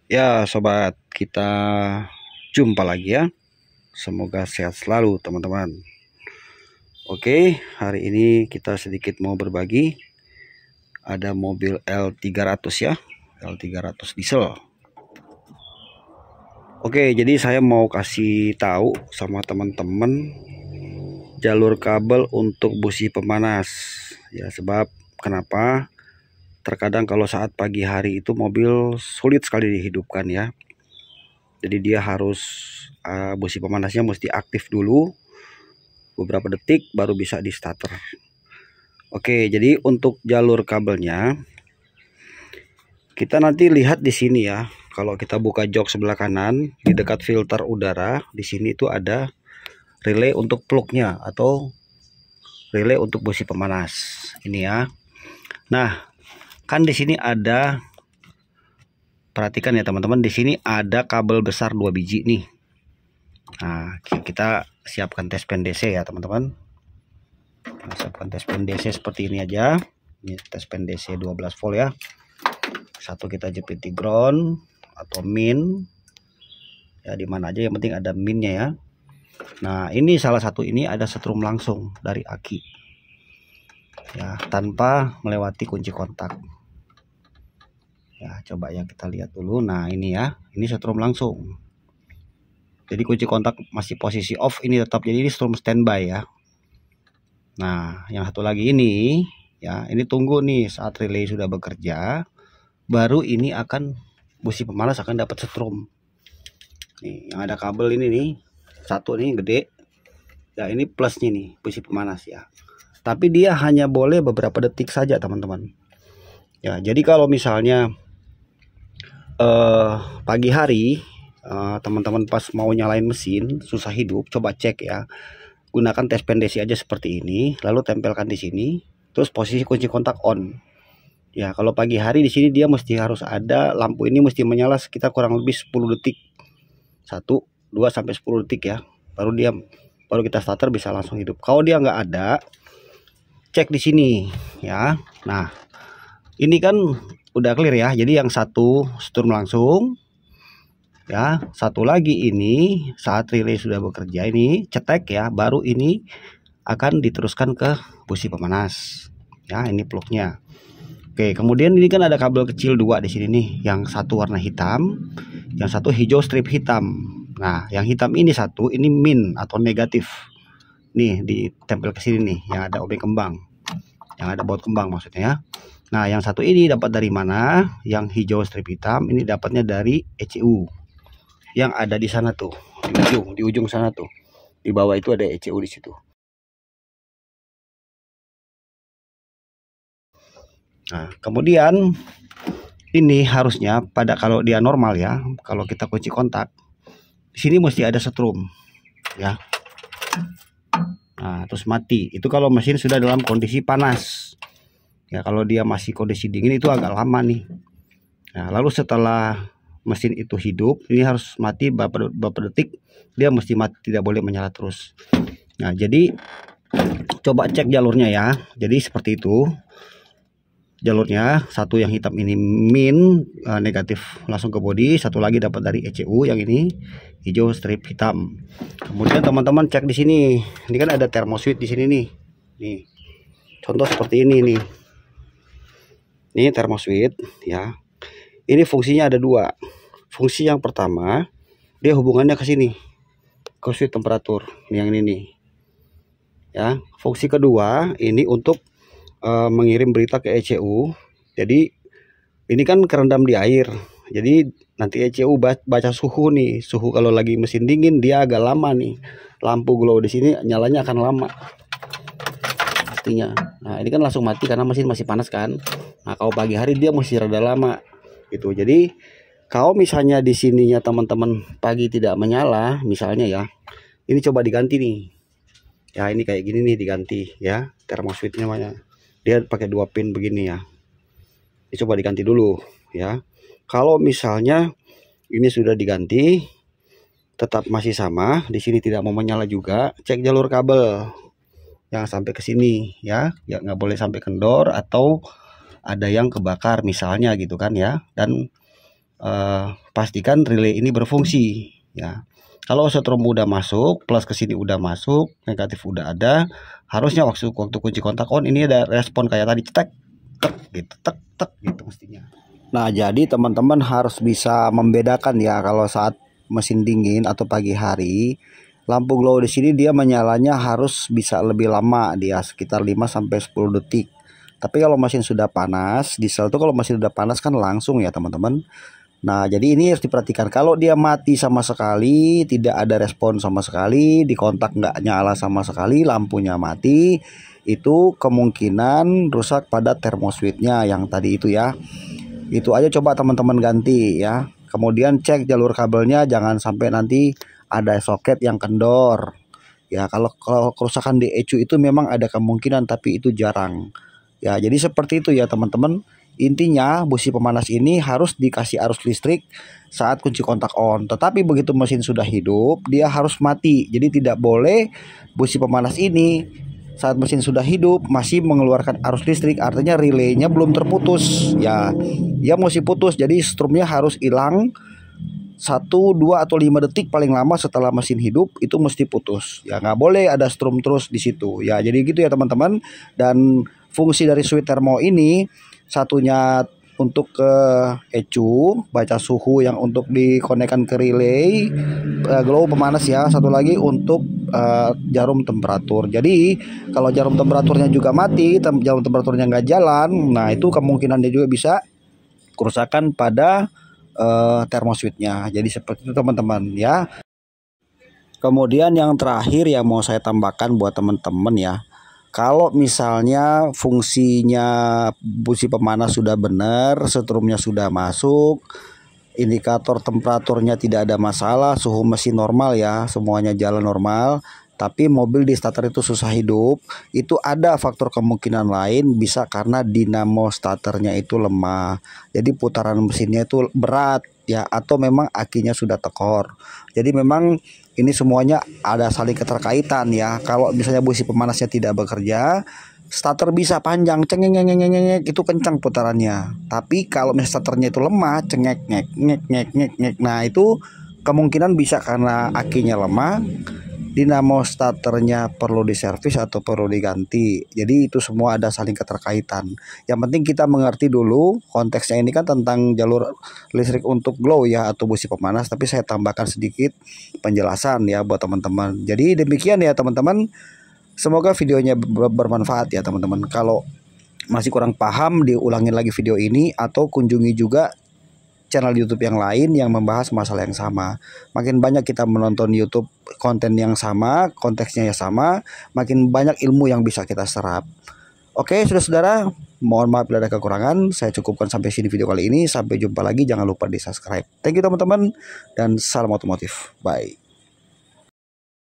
Ya sobat, kita jumpa lagi ya. Semoga sehat selalu teman-teman. Oke, hari ini kita sedikit mau berbagi. Ada mobil L300 ya, L300 diesel. Oke, jadi saya mau kasih tahu sama teman-teman jalur kabel untuk busi pemanas. Ya, sebab kenapa? Terkadang kalau saat pagi hari itu mobil sulit sekali dihidupkan ya. Jadi dia harus busi pemanasnya mesti aktif dulu beberapa detik baru bisa di starter. Oke, jadi untuk jalur kabelnya kita nanti lihat di sini ya. Kalau kita buka jok sebelah kanan di dekat filter udara, di sini itu ada relay untuk plugnya atau relay untuk busi pemanas. Ini ya. Nah, kan di sini ada, perhatikan ya teman-teman, di sini ada kabel besar 2 biji nih. Nah, kita siapkan tes pen DC ya teman-teman. Siapkan tes pen DC seperti ini aja. Ini tes pen DC 12 volt ya. Satu kita jepit di ground atau min. Ya di mana aja yang penting ada minnya ya. Nah, ini salah satu ini ada setrum langsung dari aki. Ya, tanpa melewati kunci kontak. Ya, coba ya kita lihat dulu. Nah, ini ya. Ini setrum langsung. Jadi kunci kontak masih posisi off, ini tetap jadi ini strum standby ya. Nah, yang satu lagi ini ya, ini tunggu nih saat relay sudah bekerja, baru ini akan busi pemanas akan dapat setrum. Nih, yang ada kabel ini nih, satu nih gede. Ya, ini plusnya nih, busi pemanas ya. Tapi dia hanya boleh beberapa detik saja, teman-teman. Ya, jadi kalau misalnya pagi hari teman-teman pas mau nyalain mesin susah hidup, coba cek ya. Gunakan tes pen DC aja seperti ini, lalu tempelkan di sini, terus posisi kunci kontak on. Ya, kalau pagi hari di sini dia mesti harus ada lampu ini mesti menyala sekitar kurang lebih 10 detik. 1, 2 sampai 10 detik ya. Baru kita starter bisa langsung hidup. Kalau dia nggak ada, cek di sini ya. Nah, ini kan udah clear ya. Jadi yang satu strum langsung. Ya, satu lagi ini saat relay sudah bekerja ini cetek ya, baru ini akan diteruskan ke busi pemanas. Ya, ini plugnya. Oke, kemudian ini kan ada kabel kecil 2 di sini nih, yang satu warna hitam, yang satu hijau strip hitam. Nah, yang hitam ini satu, ini min atau negatif. Nih, ditempel ke sini nih, yang ada obeng kembang. Yang ada baut kembang maksudnya ya. Nah, yang satu ini dapat dari mana? Yang hijau strip hitam ini dapatnya dari ECU. Yang ada di sana tuh, di ujung sana tuh. Di bawah itu ada ECU di situ. Nah, kemudian ini harusnya kalau dia normal ya, kalau kita kunci kontak, di sini mesti ada setrum, ya. Nah, terus mati. Itu kalau mesin sudah dalam kondisi panas. Ya, kalau dia masih kondisi dingin itu agak lama nih. Nah, lalu setelah mesin itu hidup, ini harus mati beberapa detik. Dia mesti mati, tidak boleh menyala terus. Nah, jadi coba cek jalurnya ya. Jadi seperti itu. Jalurnya satu yang hitam ini min negatif langsung ke bodi, satu lagi dapat dari ECU yang ini hijau strip hitam. Kemudian teman-teman cek di sini. Ini kan ada thermoswitch di sini nih. Nih. Contoh seperti ini nih. Ini thermoswitch ya. Ini fungsinya ada 2. Fungsi yang pertama, dia hubungannya ke sini. Ke switch temperatur yang ini nih. Ya, fungsi kedua ini untuk mengirim berita ke ECU. Jadi ini kan kerendam di air. Jadi nanti ECU baca suhu nih. Suhu kalau lagi mesin dingin dia agak lama nih. Lampu glow di sini nyalanya akan lama. Pastinya. Nah, ini kan langsung mati karena mesin masih panas kan. Nah, kalau pagi hari dia mesti rada lama. Gitu. Jadi kalau misalnya di sininya teman-teman pagi tidak menyala, misalnya ya. Ini coba diganti nih. Ya, ini kayak gini nih diganti ya. Thermoswitch-nya namanya. Dia pakai 2 pin begini ya. Ini coba diganti dulu ya. Kalau misalnya ini sudah diganti tetap masih sama, di sini tidak mau menyala juga, cek jalur kabel yang sampai ke sini ya. Ya nggak boleh sampai kendor atau ada yang kebakar misalnya gitu kan ya. Dan pastikan relay ini berfungsi ya. Kalau setrum udah masuk, plus ke sini udah masuk, negatif udah ada, harusnya waktu kunci kontak on ini ada respon kayak tadi, tek tek gitu, tek tek gitu mestinya. Nah, jadi teman-teman harus bisa membedakan ya kalau saat mesin dingin atau pagi hari, lampu glow di sini dia menyalanya harus bisa lebih lama, dia sekitar 5 sampai 10 detik. Tapi kalau mesin sudah panas, diesel tuh kalau mesin sudah panas kan langsung ya teman-teman. Nah, jadi ini harus diperhatikan. Kalau dia mati sama sekali, tidak ada respon sama sekali, di kontak nggak nyala sama sekali, lampunya mati, itu kemungkinan rusak pada termoswitchnya yang tadi itu ya. Itu aja coba teman-teman ganti ya. Kemudian cek jalur kabelnya, jangan sampai nanti ada soket yang kendor. Ya, kalau kerusakan di ECU itu memang ada kemungkinan, tapi itu jarang. Ya, jadi seperti itu ya teman-teman. Intinya busi pemanas ini harus dikasih arus listrik saat kunci kontak on. Tetapi begitu mesin sudah hidup, dia harus mati. Jadi tidak boleh busi pemanas ini saat mesin sudah hidup masih mengeluarkan arus listrik. Artinya relaynya belum terputus. Ya, dia mesti putus. Jadi strumnya harus hilang 1, 2 atau 5 detik paling lama setelah mesin hidup, itu mesti putus. Ya nggak boleh ada strum terus di situ. Ya jadi gitu ya teman-teman. Dan fungsi dari switch termo ini, satunya untuk ke ECU baca suhu yang untuk dikonekkan ke relay glow pemanas ya. Satu lagi untuk jarum temperatur. Jadi kalau jarum temperaturnya juga mati, jarum temperaturnya nggak jalan, nah itu kemungkinan dia juga bisa kerusakan pada termoswitchnya. Jadi seperti itu teman-teman ya. Kemudian yang terakhir yang mau saya tambahkan buat teman-teman ya, kalau misalnya fungsinya busi pemanas sudah benar, setrumnya sudah masuk, indikator temperaturnya tidak ada masalah, suhu mesin normal ya, semuanya jalan normal, tapi mobil di starter itu susah hidup, itu ada faktor kemungkinan lain, bisa karena dinamo starternya itu lemah. Jadi putaran mesinnya itu berat ya, atau memang akinya sudah tekor. Jadi memang ini semuanya ada saling keterkaitan ya. Kalau misalnya busi pemanasnya tidak bekerja, starter bisa panjang cengeng itu kencang putarannya. Tapi kalau misalnya starternya itu lemah, cengek ngek. Nah, itu kemungkinan bisa karena akinya lemah, dinamo starternya perlu diservis atau perlu diganti. Jadi itu semua ada saling keterkaitan. Yang penting kita mengerti dulu konteksnya ini kan tentang jalur listrik untuk glow ya atau busi pemanas, tapi saya tambahkan sedikit penjelasan ya buat teman-teman. Jadi demikian ya teman-teman. Semoga videonya bermanfaat ya teman-teman. Kalau masih kurang paham, diulangin lagi video ini atau kunjungi juga channel YouTube yang lain yang membahas masalah yang sama. Makin banyak kita menonton YouTube konten yang sama, konteksnya yang sama, makin banyak ilmu yang bisa kita serap. Oke, saudara-saudara, mohon maaf bila ada kekurangan. Saya cukupkan sampai sini video kali ini. Sampai jumpa lagi. Jangan lupa di subscribe. Thank you teman-teman, dan salam otomotif. Bye.